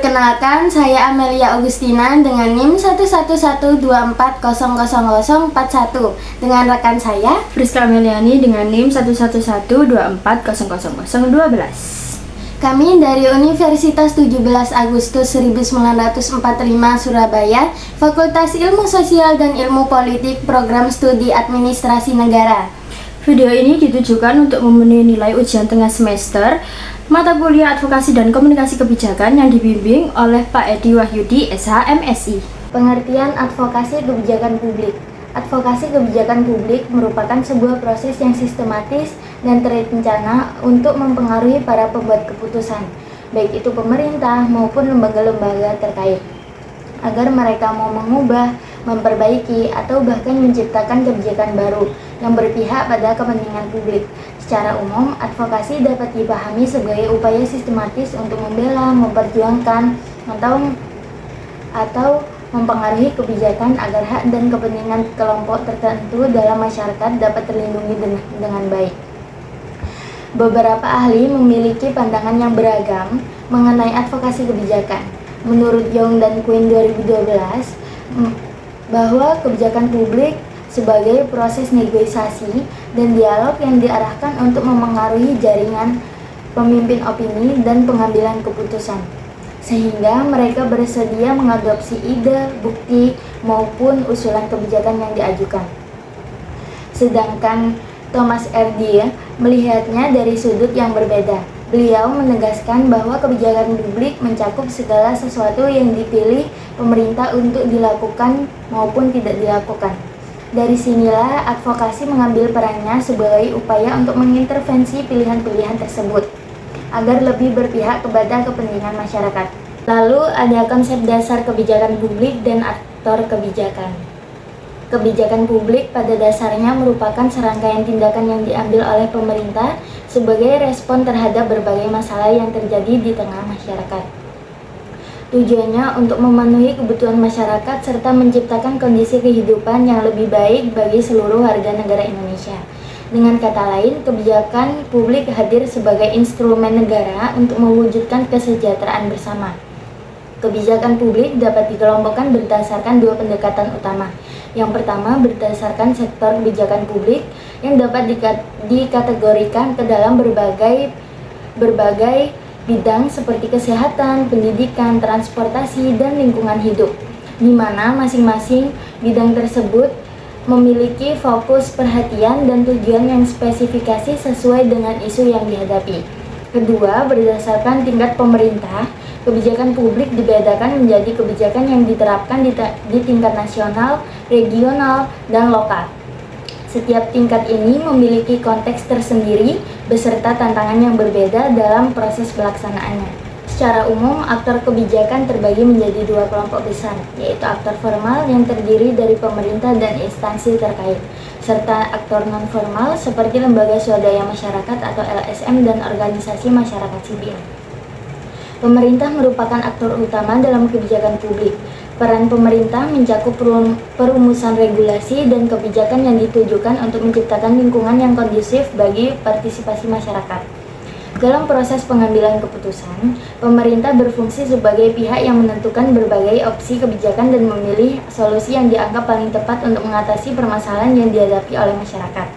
Perkenalkan, saya Amelia Augustina dengan NIM 11124000041 dengan rekan saya Friska Ameliani dengan NIM 11124000012. Kami dari Universitas 17 Agustus 1945 Surabaya, Fakultas Ilmu Sosial dan Ilmu Politik, Program Studi Administrasi Negara. Video ini ditujukan untuk memenuhi nilai ujian tengah semester mata kuliah Advokasi dan Komunikasi Kebijakan yang dibimbing oleh Pak Edi Wahyudi, SH, MSI. Pengertian advokasi kebijakan publik. Advokasi kebijakan publik merupakan sebuah proses yang sistematis dan terencana untuk mempengaruhi para pembuat keputusan, baik itu pemerintah maupun lembaga-lembaga terkait, agar mereka mau mengubah, memperbaiki, atau bahkan menciptakan kebijakan baru yang berpihak pada kepentingan publik. Secara umum, advokasi dapat dipahami sebagai upaya sistematis untuk membela, memperjuangkan, atau mempengaruhi kebijakan agar hak dan kepentingan kelompok tertentu dalam masyarakat dapat terlindungi dengan baik. Beberapa ahli memiliki pandangan yang beragam mengenai advokasi kebijakan. Menurut Young dan Quinn 2012, bahwa kebijakan publik sebagai proses negosiasi dan dialog yang diarahkan untuk memengaruhi jaringan pemimpin opini dan pengambilan keputusan, sehingga mereka bersedia mengadopsi ide, bukti, maupun usulan kebijakan yang diajukan. Sedangkan Thomas R. Dyer melihatnya dari sudut yang berbeda. Beliau menegaskan bahwa kebijakan publik mencakup segala sesuatu yang dipilih pemerintah untuk dilakukan maupun tidak dilakukan. Dari sinilah advokasi mengambil perannya sebagai upaya untuk mengintervensi pilihan-pilihan tersebut agar lebih berpihak kepada kepentingan masyarakat. Lalu ada konsep dasar kebijakan publik dan aktor kebijakan. Kebijakan publik pada dasarnya merupakan serangkaian tindakan yang diambil oleh pemerintah sebagai respon terhadap berbagai masalah yang terjadi di tengah masyarakat. Tujuannya untuk memenuhi kebutuhan masyarakat serta menciptakan kondisi kehidupan yang lebih baik bagi seluruh warga negara Indonesia. Dengan kata lain, kebijakan publik hadir sebagai instrumen negara untuk mewujudkan kesejahteraan bersama. Kebijakan publik dapat dikelompokkan berdasarkan dua pendekatan utama. Yang pertama, berdasarkan sektor kebijakan publik yang dapat dikategorikan ke dalam berbagai bidang seperti kesehatan, pendidikan, transportasi, dan lingkungan hidup, di mana masing-masing bidang tersebut memiliki fokus perhatian dan tujuan yang spesifikasi sesuai dengan isu yang dihadapi. Kedua, berdasarkan tingkat pemerintah, kebijakan publik dibedakan menjadi kebijakan yang diterapkan di tingkat nasional, regional, dan lokal. Setiap tingkat ini memiliki konteks tersendiri beserta tantangan yang berbeda dalam proses pelaksanaannya. Secara umum, aktor kebijakan terbagi menjadi dua kelompok besar, yaitu aktor formal yang terdiri dari pemerintah dan instansi terkait, serta aktor non-formal seperti lembaga swadaya masyarakat atau LSM dan organisasi masyarakat sipil. Pemerintah merupakan aktor utama dalam kebijakan publik. Peran pemerintah mencakup perumusan regulasi dan kebijakan yang ditujukan untuk menciptakan lingkungan yang kondusif bagi partisipasi masyarakat. Dalam proses pengambilan keputusan, pemerintah berfungsi sebagai pihak yang menentukan berbagai opsi kebijakan dan memilih solusi yang dianggap paling tepat untuk mengatasi permasalahan yang dihadapi oleh masyarakat.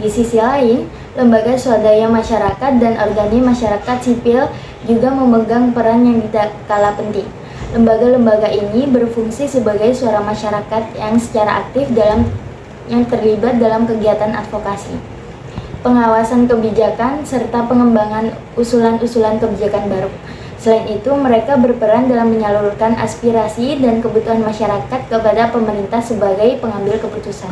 Di sisi lain, lembaga swadaya masyarakat dan organisasi masyarakat sipil juga memegang peran yang tidak kalah penting. Lembaga-lembaga ini berfungsi sebagai suara masyarakat yang secara aktif yang terlibat dalam kegiatan advokasi, pengawasan kebijakan, serta pengembangan usulan-usulan kebijakan baru. Selain itu, mereka berperan dalam menyalurkan aspirasi dan kebutuhan masyarakat kepada pemerintah sebagai pengambil keputusan.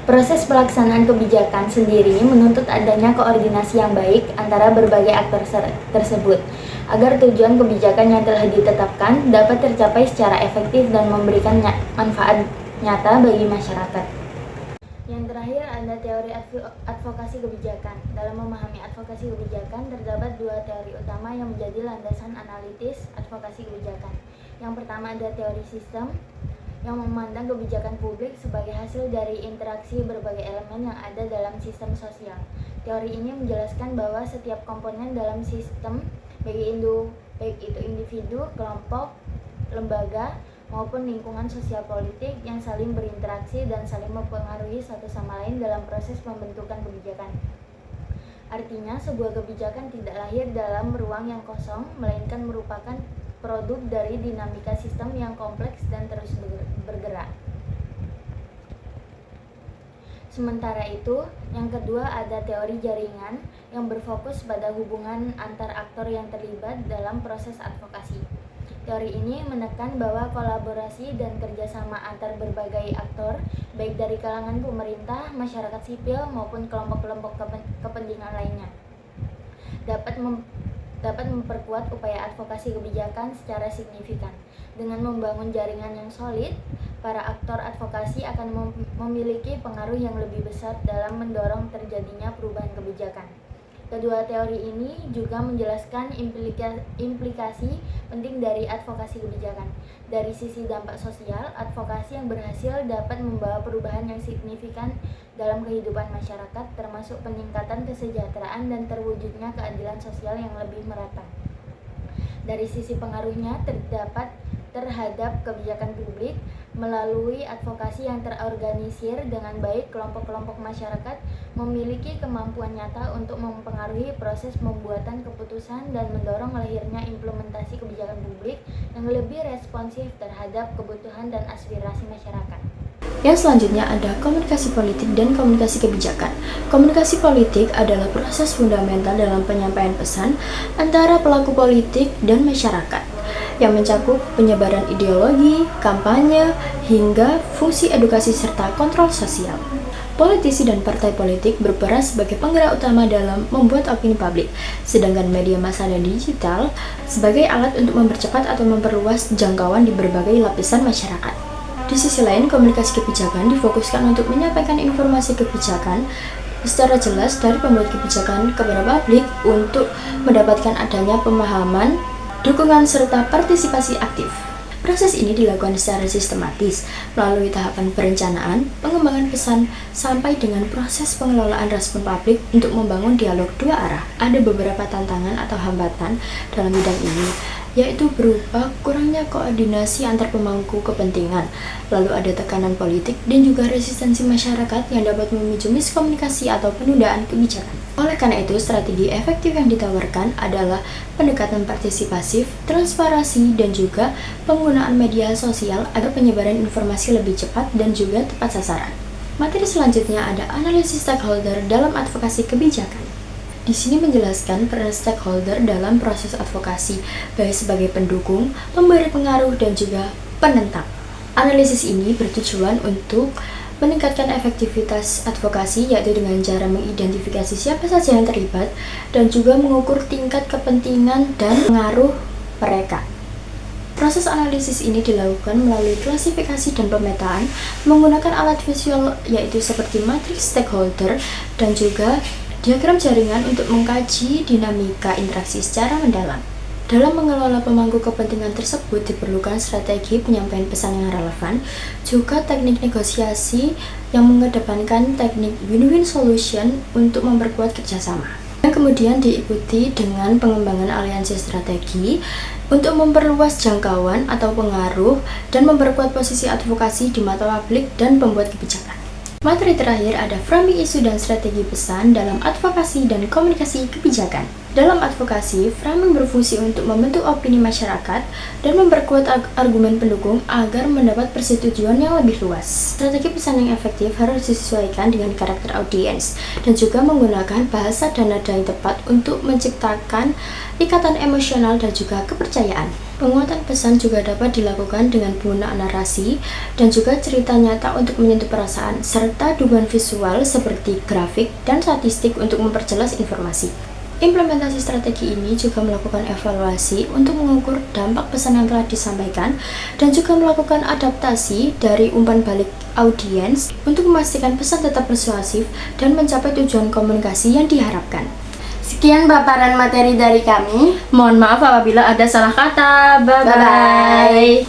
Proses pelaksanaan kebijakan sendiri menuntut adanya koordinasi yang baik antara berbagai aktor tersebut, agar tujuan kebijakan yang telah ditetapkan dapat tercapai secara efektif dan memberikan manfaat nyata bagi masyarakat. Yang terakhir ada teori advokasi kebijakan. Dalam memahami advokasi kebijakan, terdapat dua teori utama yang menjadi landasan analitis advokasi kebijakan. Yang pertama ada teori sistem, yang memandang kebijakan publik sebagai hasil dari interaksi berbagai elemen yang ada dalam sistem sosial. Teori ini menjelaskan bahwa setiap komponen dalam sistem, baik baik itu individu, kelompok, lembaga, maupun lingkungan sosial politik yang saling berinteraksi dan saling mempengaruhi satu sama lain dalam proses pembentukan kebijakan. Artinya, sebuah kebijakan tidak lahir dalam ruang yang kosong, melainkan merupakan produk dari dinamika sistem yang kompleks dan terus bergerak. Sementara itu, yang kedua ada teori jaringan yang berfokus pada hubungan antar aktor yang terlibat dalam proses advokasi. Teori ini menekan bahwa kolaborasi dan kerjasama antar berbagai aktor, baik dari kalangan pemerintah, masyarakat sipil, maupun kelompok-kelompok kepentingan lainnya, dapat memperkuat upaya advokasi kebijakan secara signifikan. Dengan membangun jaringan yang solid, para aktor advokasi akan memiliki pengaruh yang lebih besar dalam mendorong terjadinya perubahan kebijakan. Kedua teori ini juga menjelaskan implikasi penting dari advokasi kebijakan. Dari sisi dampak sosial, advokasi yang berhasil dapat membawa perubahan yang signifikan dalam kehidupan masyarakat, termasuk peningkatan kesejahteraan dan terwujudnya keadilan sosial yang lebih merata. Dari sisi pengaruhnya terhadap kebijakan publik, melalui advokasi yang terorganisir dengan baik, kelompok-kelompok masyarakat memiliki kemampuan nyata untuk mempengaruhi proses pembuatan keputusan dan mendorong lahirnya implementasi kebijakan publik yang lebih responsif terhadap kebutuhan dan aspirasi masyarakat. Yang selanjutnya ada komunikasi politik dan komunikasi kebijakan. Komunikasi politik adalah proses fundamental dalam penyampaian pesan antara pelaku politik dan masyarakat, yang mencakup penyebaran ideologi, kampanye, hingga fungsi edukasi serta kontrol sosial. Politisi dan partai politik berperan sebagai penggerak utama dalam membuat opini publik, sedangkan media massa dan digital sebagai alat untuk mempercepat atau memperluas jangkauan di berbagai lapisan masyarakat. Di sisi lain, komunikasi kebijakan difokuskan untuk menyampaikan informasi kebijakan secara jelas dari pembuat kebijakan kepada publik untuk mendapatkan adanya pemahaman, dukungan, serta partisipasi aktif. Proses ini dilakukan secara sistematis melalui tahapan perencanaan, pengembangan pesan, sampai dengan proses pengelolaan respon publik untuk membangun dialog dua arah. Ada beberapa tantangan atau hambatan dalam bidang ini, yaitu berupa kurangnya koordinasi antar pemangku kepentingan, lalu ada tekanan politik dan juga resistensi masyarakat yang dapat memicu miskomunikasi atau penundaan kebijakan. Oleh karena itu, strategi efektif yang ditawarkan adalah pendekatan partisipasif, transparansi, dan juga penggunaan media sosial agar penyebaran informasi lebih cepat dan juga tepat sasaran. Materi selanjutnya ada analisis stakeholder dalam advokasi kebijakan. Di sini menjelaskan peran stakeholder dalam proses advokasi, baik sebagai pendukung, pemberi pengaruh, dan juga penentang. Analisis ini bertujuan untuk meningkatkan efektivitas advokasi, yaitu dengan cara mengidentifikasi siapa saja yang terlibat dan juga mengukur tingkat kepentingan dan pengaruh mereka. Proses analisis ini dilakukan melalui klasifikasi dan pemetaan menggunakan alat visual, yaitu seperti matriks stakeholder dan juga diagram jaringan untuk mengkaji dinamika interaksi secara mendalam. Dalam mengelola pemangku kepentingan tersebut diperlukan strategi penyampaian pesan yang relevan, juga teknik negosiasi yang mengedepankan teknik win-win solution untuk memperkuat kerjasama. Dan kemudian diikuti dengan pengembangan aliansi strategi untuk memperluas jangkauan atau pengaruh dan memperkuat posisi advokasi di mata publik dan pembuat kebijakan. Materi terakhir ada framing isu dan strategi pesan dalam advokasi dan komunikasi kebijakan. Dalam advokasi, framing berfungsi untuk membentuk opini masyarakat dan memperkuat argumen pendukung agar mendapat persetujuan yang lebih luas. Strategi pesan yang efektif harus disesuaikan dengan karakter audiens dan juga menggunakan bahasa dan nada yang tepat untuk menciptakan ikatan emosional dan juga kepercayaan. Penguatan pesan juga dapat dilakukan dengan penggunaan narasi dan juga cerita nyata untuk menyentuh perasaan, serta dukungan visual seperti grafik dan statistik untuk memperjelas informasi. Implementasi strategi ini juga melakukan evaluasi untuk mengukur dampak pesan yang telah disampaikan dan juga melakukan adaptasi dari umpan balik audiens untuk memastikan pesan tetap persuasif dan mencapai tujuan komunikasi yang diharapkan. Sekian paparan materi dari kami. Mohon maaf apabila ada salah kata. Bye-bye.